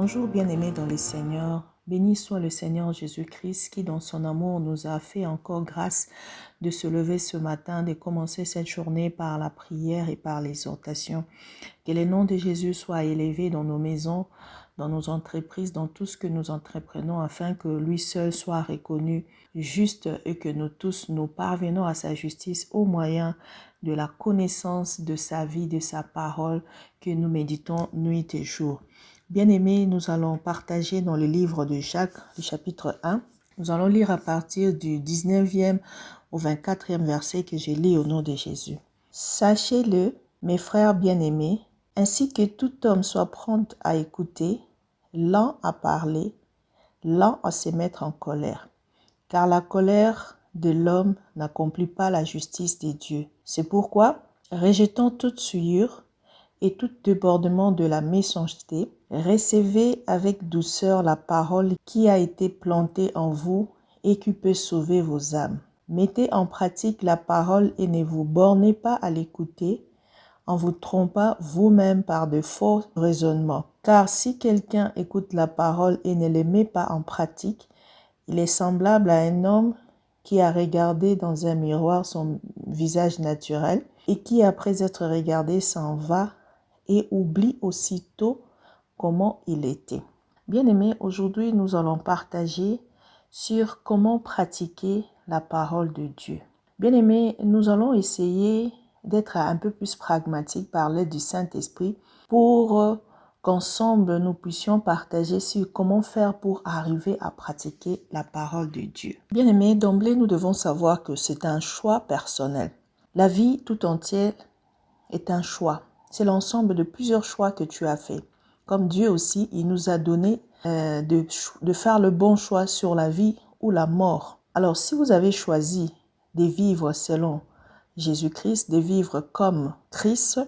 Bonjour bien-aimés dans le Seigneur, béni soit le Seigneur Jésus-Christ qui dans son amour nous a fait encore grâce de se lever ce matin, de commencer cette journée par la prière et par l'exhortation. Que le nom de Jésus soit élevé dans nos maisons, dans nos entreprises, dans tout ce que nous entreprenons afin que lui seul soit reconnu juste et que nous tous nous parvenons à sa justice au moyen de la connaissance de sa vie, de sa parole que nous méditons nuit et jour. Bien-aimés, nous allons partager dans le livre de Jacques, du chapitre 1. Nous allons lire à partir du 19e au 24e verset que je lis au nom de Jésus. Sachez-le, mes frères bien-aimés, ainsi que tout homme soit prompt à écouter, lent à parler, lent à se mettre en colère. Car la colère de l'homme n'accomplit pas la justice de Dieu. C'est pourquoi, rejetant toute souillure et tout débordement de la méchanceté, recevez avec douceur la parole qui a été plantée en vous et qui peut sauver vos âmes. Mettez en pratique la parole et ne vous bornez pas à l'écouter en vous trompant vous-même par de faux raisonnements. Car si quelqu'un écoute la parole et ne les met pas en pratique, il est semblable à un homme qui a regardé dans un miroir son visage naturel et qui, après être regardé, s'en va et oublie aussitôt comment il était. Bien-aimés, aujourd'hui, nous allons partager sur comment pratiquer la parole de Dieu. Bien-aimés, nous allons essayer d'être un peu plus pragmatiques par l'aide du Saint-Esprit pour qu'ensemble nous puissions partager sur comment faire pour arriver à pratiquer la parole de Dieu. Bien-aimés, d'emblée, nous devons savoir que c'est un choix personnel. La vie tout entière est un choix. C'est l'ensemble de plusieurs choix que tu as fait. Comme Dieu aussi, il nous a donné de faire le bon choix sur la vie ou la mort. Alors, si vous avez choisi de vivre selon Jésus-Christ, de vivre comme Christ,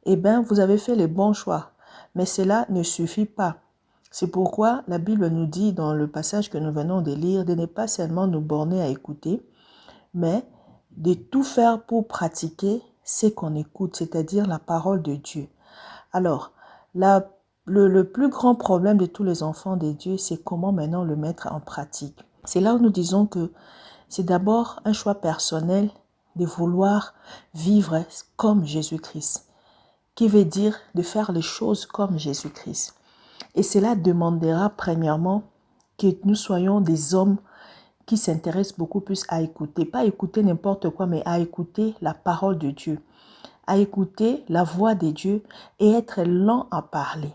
eh bien, vous avez fait le bon choix. Mais cela ne suffit pas. C'est pourquoi la Bible nous dit dans le passage que nous venons de lire de ne pas seulement nous borner à écouter, mais de tout faire pour pratiquer ce qu'on écoute, c'est-à-dire la parole de Dieu. Alors, le plus grand problème de tous les enfants de Dieu, c'est comment maintenant le mettre en pratique. C'est là où nous disons que c'est d'abord un choix personnel de vouloir vivre comme Jésus-Christ, qui veut dire de faire les choses comme Jésus-Christ. Et cela demandera premièrement que nous soyons des hommes qui s'intéressent beaucoup plus à écouter, pas écouter n'importe quoi, mais à écouter la parole de Dieu, à écouter la voix de Dieu et être lent à parler.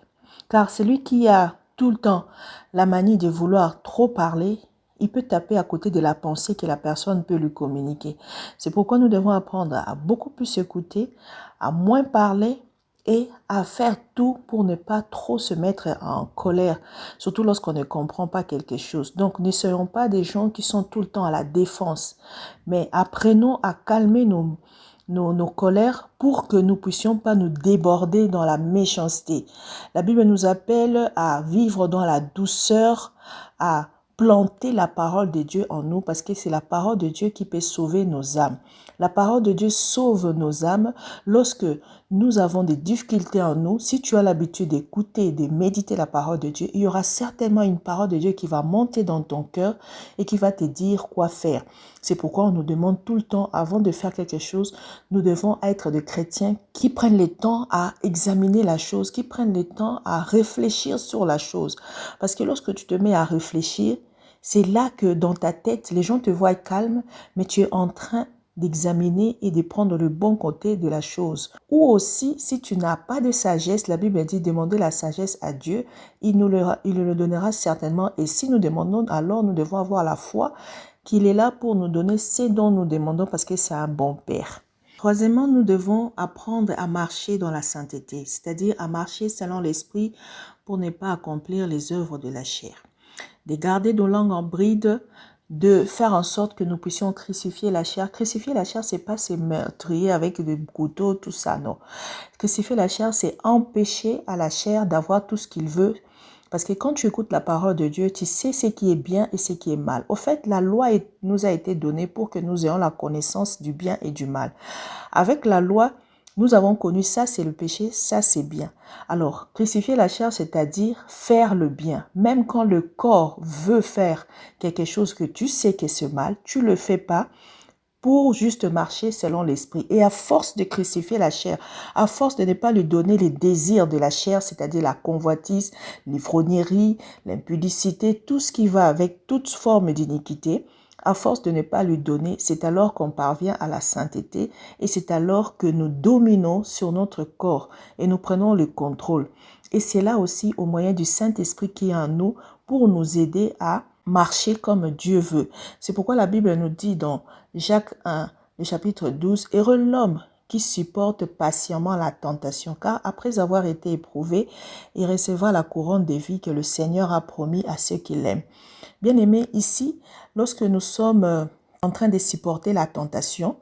Car celui qui a tout le temps la manie de vouloir trop parler, il peut taper à côté de la pensée que la personne peut lui communiquer. C'est pourquoi nous devons apprendre à beaucoup plus écouter, à moins parler et à faire tout pour ne pas trop se mettre en colère, surtout lorsqu'on ne comprend pas quelque chose. Donc, ne soyons pas des gens qui sont tout le temps à la défense, mais apprenons à calmer nos colères pour que nous puissions pas nous déborder dans la méchanceté. La Bible nous appelle à vivre dans la douceur, à planter la parole de Dieu en nous parce que c'est la parole de Dieu qui peut sauver nos âmes. La parole de Dieu sauve nos âmes lorsque nous avons des difficultés en nous. Si tu as l'habitude d'écouter, de méditer la parole de Dieu, il y aura certainement une parole de Dieu qui va monter dans ton cœur et qui va te dire quoi faire. C'est pourquoi on nous demande tout le temps, avant de faire quelque chose, nous devons être des chrétiens qui prennent le temps à examiner la chose, qui prennent le temps à réfléchir sur la chose. Parce que lorsque tu te mets à réfléchir, c'est là que dans ta tête, les gens te voient calme, mais tu es en train d'examiner et de prendre le bon côté de la chose. Ou aussi, si tu n'as pas de sagesse, la Bible dit demander la sagesse à Dieu, il nous le donnera certainement. Et si nous demandons, alors nous devons avoir la foi qu'il est là pour nous donner ce dont nous demandons parce que c'est un bon Père. Troisièmement, nous devons apprendre à marcher dans la sainteté, c'est-à-dire à marcher selon l'esprit pour ne pas accomplir les œuvres de la chair. De garder nos langues en bride, de faire en sorte que nous puissions crucifier la chair. Crucifier la chair, c'est pas se meurtrier avec des couteaux, tout ça, non. Crucifier la chair, c'est empêcher à la chair d'avoir tout ce qu'il veut. Parce que quand tu écoutes la parole de Dieu, tu sais ce qui est bien et ce qui est mal. Au fait, la loi nous a été donnée pour que nous ayons la connaissance du bien et du mal. Avec la loi, Nous avons connu ça, c'est le péché, ça c'est bien. Alors, crucifier la chair, c'est-à-dire faire le bien. Même quand le corps veut faire quelque chose que tu sais que c'est mal, tu ne le fais pas pour juste marcher selon l'esprit. Et à force de crucifier la chair, à force de ne pas lui donner les désirs de la chair, c'est-à-dire la convoitise, l'ivrognerie, l'impudicité, tout ce qui va avec toute forme d'iniquité, à force de ne pas lui donner, c'est alors qu'on parvient à la sainteté et c'est alors que nous dominons sur notre corps et nous prenons le contrôle. Et c'est là aussi au moyen du Saint-Esprit qui est en nous pour nous aider à marcher comme Dieu veut. C'est pourquoi la Bible nous dit dans Jacques 1, le chapitre 12, « Heureux l'homme qui supporte patiemment la tentation, car après avoir été éprouvé, il recevra la couronne de vie que le Seigneur a promis à ceux qui l'aiment. » Bien-aimés, ici, lorsque nous sommes en train de supporter la tentation,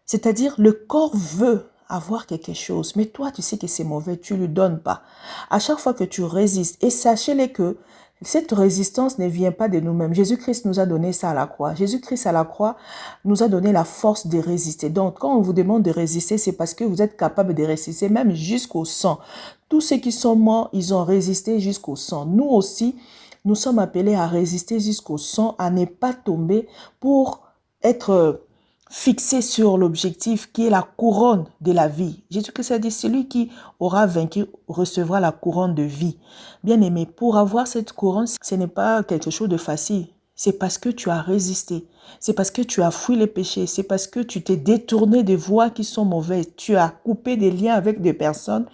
c'est-à-dire le corps veut avoir quelque chose, mais toi, tu sais que c'est mauvais, tu ne lui donnes pas. À chaque fois que tu résistes, et sachez-le que cette résistance ne vient pas de nous-mêmes. Jésus-Christ nous a donné ça à la croix. Jésus-Christ à la croix nous a donné la force de résister. Donc, quand on vous demande de résister, c'est parce que vous êtes capable de résister, même jusqu'au sang. Tous ceux qui sont morts, ils ont résisté jusqu'au sang. Nous aussi, nous sommes appelés à résister jusqu'au sang, à ne pas tomber pour être fixé sur l'objectif qui est la couronne de la vie. Jésus-Christ a dit, celui qui aura vaincu recevra la couronne de vie. Bien-aimé, pour avoir cette couronne, ce n'est pas quelque chose de facile. C'est parce que tu as résisté. C'est parce que tu as fui les péchés. C'est parce que tu t'es détourné des voies qui sont mauvaises. Tu as coupé des liens avec des personnes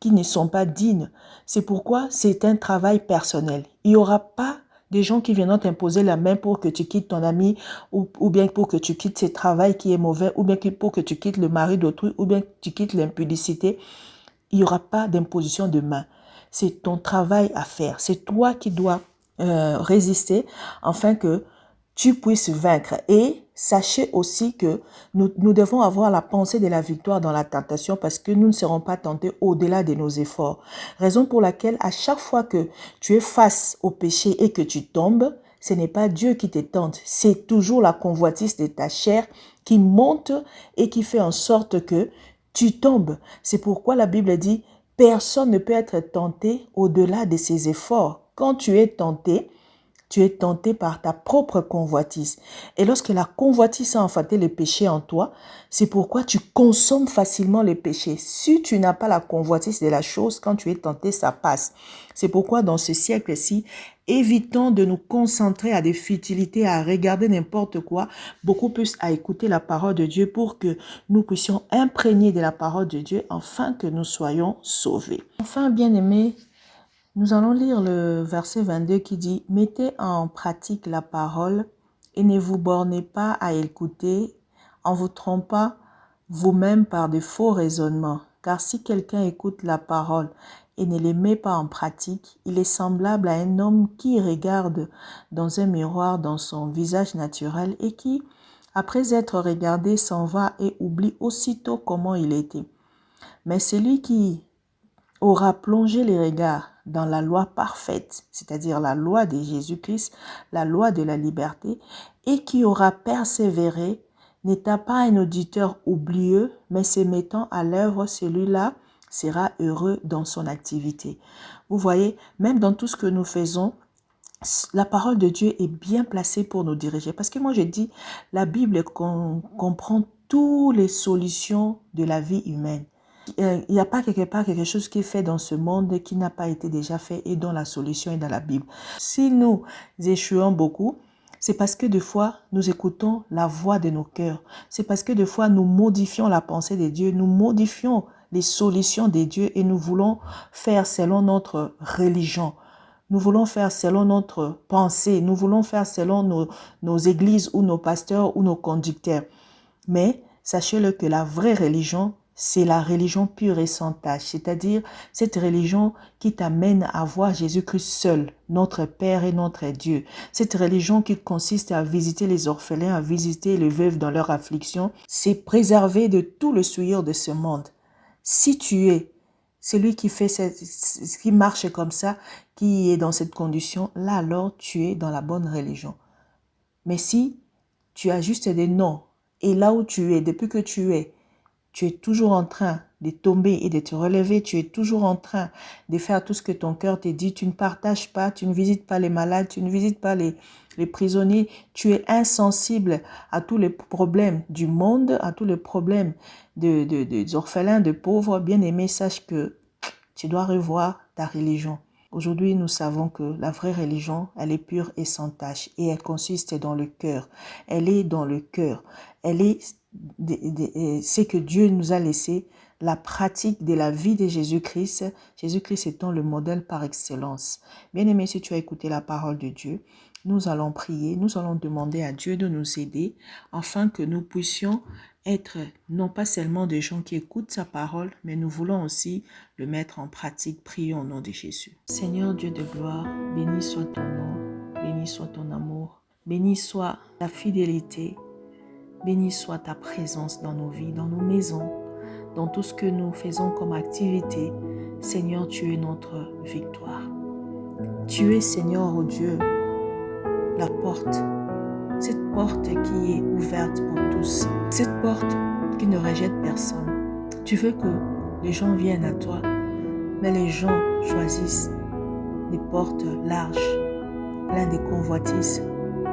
qui ne sont pas dignes. C'est pourquoi c'est un travail personnel. Il n'y aura pas des gens qui viendront t'imposer la main pour que tu quittes ton ami ou bien pour que tu quittes ce travail qui est mauvais ou bien pour que tu quittes le mari d'autrui ou bien que tu quittes l'impudicité. Il n'y aura pas d'imposition de main. C'est ton travail à faire. C'est toi qui dois résister afin que tu puisses vaincre. Et sachez aussi que nous devons avoir la pensée de la victoire dans la tentation parce que nous ne serons pas tentés au-delà de nos efforts. Raison pour laquelle à chaque fois que tu es face au péché et que tu tombes, ce n'est pas Dieu qui te tente. C'est toujours la convoitise de ta chair qui monte et qui fait en sorte que tu tombes. C'est pourquoi la Bible dit, personne ne peut être tenté au-delà de ses efforts. Quand tu es tenté par ta propre convoitise. Et lorsque la convoitise a enfanté le péché en toi, c'est pourquoi tu consommes facilement le péché. Si tu n'as pas la convoitise de la chose, quand tu es tenté, ça passe. C'est pourquoi dans ce siècle-ci, évitons de nous concentrer à des futilités, à regarder n'importe quoi, beaucoup plus à écouter la parole de Dieu pour que nous puissions imprégner de la parole de Dieu afin que nous soyons sauvés. Enfin, bien-aimés, nous allons lire le verset 22 qui dit « Mettez en pratique la parole et ne vous bornez pas à écouter en vous trompant vous-même par de faux raisonnements. Car si quelqu'un écoute la parole et ne les met pas en pratique, il est semblable à un homme qui regarde dans un miroir dans son visage naturel et qui, après être regardé, s'en va et oublie aussitôt comment il était. Mais celui qui aura plongé les regards dans la loi parfaite, c'est-à-dire la loi de Jésus-Christ, la loi de la liberté, et qui aura persévéré, n'étant pas un auditeur oublieux, mais se mettant à l'œuvre, celui-là sera heureux dans son activité. Vous voyez, même dans tout ce que nous faisons, la parole de Dieu est bien placée pour nous diriger. Parce que moi, je dis, la Bible comprend toutes les solutions de la vie humaine. Il n'y a pas quelque part quelque chose qui est fait dans ce monde qui n'a pas été déjà fait et dont la solution est dans la Bible. Si nous échouons beaucoup, c'est parce que des fois, nous écoutons la voix de nos cœurs. C'est parce que des fois, nous modifions la pensée de Dieu, nous modifions les solutions de Dieu et nous voulons faire selon notre religion. Nous voulons faire selon notre pensée. Nous voulons faire selon nos églises ou nos pasteurs ou nos conducteurs. Mais sachez-le que la vraie religion, c'est la religion pure et sans tache, c'est-à-dire cette religion qui t'amène à voir Jésus-Christ seul, notre Père et notre Dieu. Cette religion qui consiste à visiter les orphelins, à visiter les veuves dans leur affliction, c'est préserver de tout le souillure de ce monde. Si tu es celui qui qui marche comme ça, qui est dans cette condition, là alors tu es dans la bonne religion. Mais si tu as juste des noms, et là où tu es, depuis que tu es, Tu es toujours en train de tomber et de te relever. Tu es toujours en train de faire tout ce que ton cœur te dit. Tu ne partages pas, tu ne visites pas les malades, tu ne visites pas les prisonniers. Tu es insensible à tous les problèmes du monde, à tous les problèmes des orphelins, de pauvres. Bien-aimé, sache que tu dois revoir ta religion. Aujourd'hui, nous savons que la vraie religion, elle est pure et sans tache et elle consiste dans le cœur. Elle est dans le cœur. Elle est ce que Dieu nous a laissé, la pratique de la vie de Jésus-Christ. Jésus-Christ étant le modèle par excellence. Bien-aimé, si tu as écouté la parole de Dieu, nous allons prier, nous allons demander à Dieu de nous aider afin que nous puissions être non pas seulement des gens qui écoutent sa parole, mais nous voulons aussi le mettre en pratique. Prions au nom de Jésus. Seigneur Dieu de gloire, béni soit ton nom, béni soit ton amour, béni soit ta fidélité, béni soit ta présence dans nos vies, dans nos maisons, dans tout ce que nous faisons comme activité. Seigneur, tu es notre victoire. Tu es, Seigneur, oh Dieu, la porte. Cette porte qui est ouverte pour tous. Cette porte qui ne rejette personne. Tu veux que les gens viennent à toi, mais les gens choisissent des portes larges, pleines de convoitises,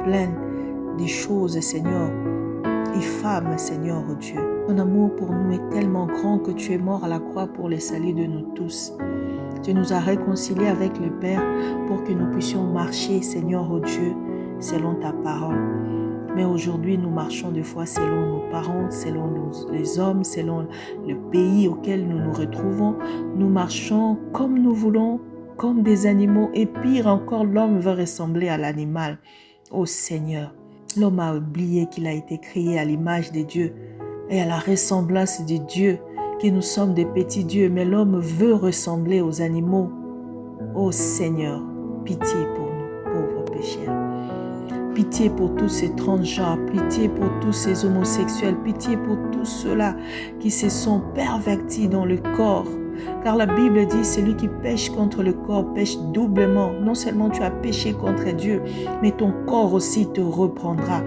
pleines de choses, Seigneur, infâmes, Seigneur, oh Dieu. Ton amour pour nous est tellement grand que tu es mort à la croix pour le salut de nous tous. Tu nous as réconciliés avec le Père pour que nous puissions marcher, Seigneur, oh Dieu, selon ta parole. Mais aujourd'hui, nous marchons des fois selon nos parents, selon les hommes, selon le pays auquel nous nous retrouvons. Nous marchons comme nous voulons, comme des animaux. Et pire encore, l'homme veut ressembler à l'animal. Ô Seigneur, l'homme a oublié qu'il a été créé à l'image de Dieu et à la ressemblance de Dieu, que nous sommes des petits dieux. Mais l'homme veut ressembler aux animaux. Ô Seigneur, pitié pour nous, pauvres pécheurs. Pitié pour tous ces transgenres, pitié pour tous ces homosexuels, pitié pour tous ceux-là qui se sont pervertis dans le corps. Car la Bible dit, celui qui pêche contre le corps pêche doublement. Non seulement tu as péché contre Dieu, mais ton corps aussi te reprendra.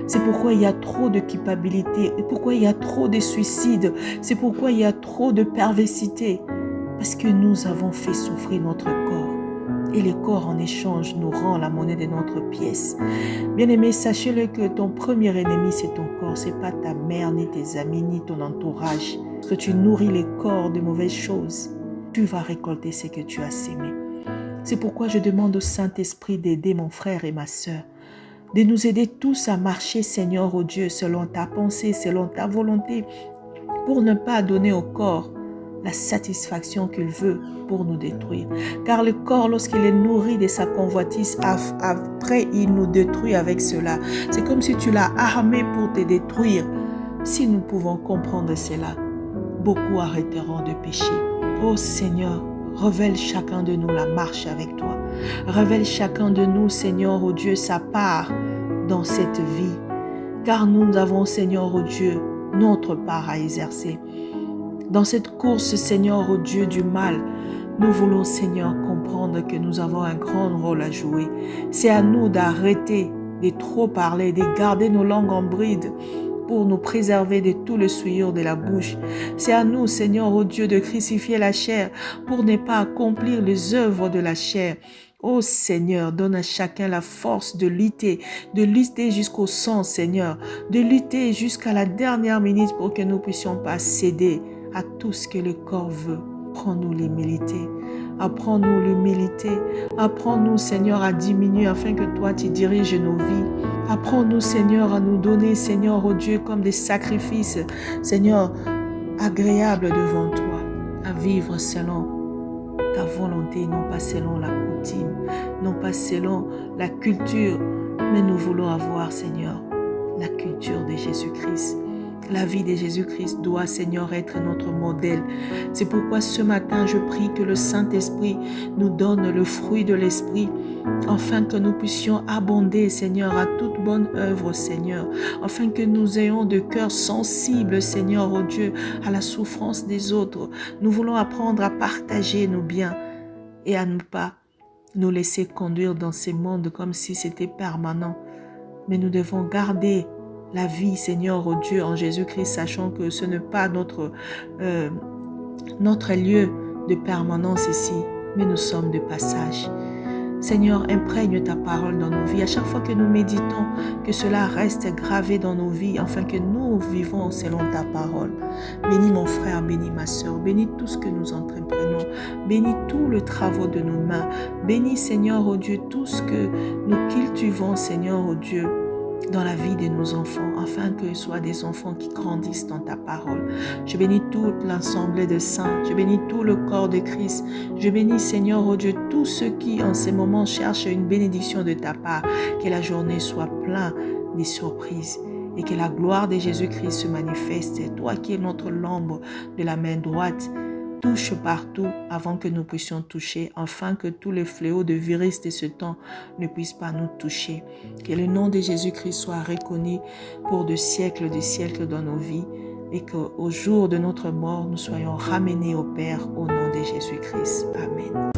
C'est pourquoi il y a trop de culpabilité, et pourquoi il y a trop de suicides, c'est pourquoi il y a trop de perversité. Parce que nous avons fait souffrir notre corps. Et le corps en échange nous rend la monnaie de notre pièce. Bien-aimé, sachez-le que ton premier ennemi c'est ton corps. Ce n'est pas ta mère, ni tes amis, ni ton entourage. Parce que tu nourris les corps de mauvaises choses, tu vas récolter ce que tu as sémé. C'est pourquoi je demande au Saint-Esprit d'aider mon frère et ma sœur, de nous aider tous à marcher, Seigneur, oh Dieu, selon ta pensée, selon ta volonté, pour ne pas donner au corps la satisfaction qu'il veut pour nous détruire. Car le corps, lorsqu'il est nourri de sa convoitise, après il nous détruit avec cela. C'est comme si tu l'as armé pour te détruire. Si nous pouvons comprendre cela, beaucoup arrêteront de pécher. Oh Seigneur, révèle chacun de nous la marche avec toi. Révèle chacun de nous, Seigneur, oh Dieu, sa part dans cette vie. Car nous avons, Seigneur, oh Dieu, notre part à exercer. Dans cette course, Seigneur, ô Dieu du mal, nous voulons, Seigneur, comprendre que nous avons un grand rôle à jouer. C'est à nous d'arrêter de trop parler, de garder nos langues en bride pour nous préserver de tout le souillure de la bouche. C'est à nous, Seigneur, ô Dieu, de crucifier la chair pour ne pas accomplir les œuvres de la chair. Ô Seigneur, donne à chacun la force de lutter jusqu'au sang, Seigneur, de lutter jusqu'à la dernière minute pour que nous ne puissions pas céder à tout ce que le corps veut. Apprends-nous l'humilité. Apprends-nous l'humilité. Apprends-nous, Seigneur, à diminuer afin que toi, tu diriges nos vies. Apprends-nous, Seigneur, à nous donner, Seigneur, oh Dieu, comme des sacrifices, Seigneur, agréables devant toi, à vivre selon ta volonté, non pas selon la coutume, non pas selon la culture, mais nous voulons avoir, Seigneur, la culture de Jésus-Christ. La vie de Jésus-Christ doit, Seigneur, être notre modèle. C'est pourquoi ce matin, je prie que le Saint-Esprit nous donne le fruit de l'Esprit, afin que nous puissions abonder, Seigneur, à toute bonne œuvre, Seigneur, afin que nous ayons de cœur sensible, Seigneur, oh Dieu, à la souffrance des autres. Nous voulons apprendre à partager nos biens et à ne pas nous laisser conduire dans ces mondes comme si c'était permanent. Mais nous devons garder la vie, Seigneur, oh Dieu, en Jésus-Christ, sachant que ce n'est pas notre lieu de permanence ici, mais nous sommes de passage. Seigneur, imprègne ta parole dans nos vies. À chaque fois que nous méditons, que cela reste gravé dans nos vies, afin que nous vivons selon ta parole. Bénis mon frère, bénis ma soeur, bénis tout ce que nous entreprenons, bénis tout le travail de nos mains. Bénis, Seigneur, oh Dieu, tout ce que nous cultivons, Seigneur, oh Dieu, dans la vie de nos enfants, afin que ce soient des enfants qui grandissent dans ta parole. Je bénis toute l'assemblée de saints, je bénis tout le corps de Christ, je bénis, Seigneur, oh Dieu, tous ceux qui en ces moments cherchent une bénédiction de ta part, que la journée soit pleine de surprises et que la gloire de Jésus-Christ se manifeste. Toi qui es notre lampe de la main droite, touche partout avant que nous puissions toucher, afin que tous les fléaux de virus de ce temps ne puissent pas nous toucher. Que le nom de Jésus-Christ soit reconnu pour de siècles dans nos vies et qu'au jour de notre mort, nous soyons ramenés au Père au nom de Jésus-Christ. Amen.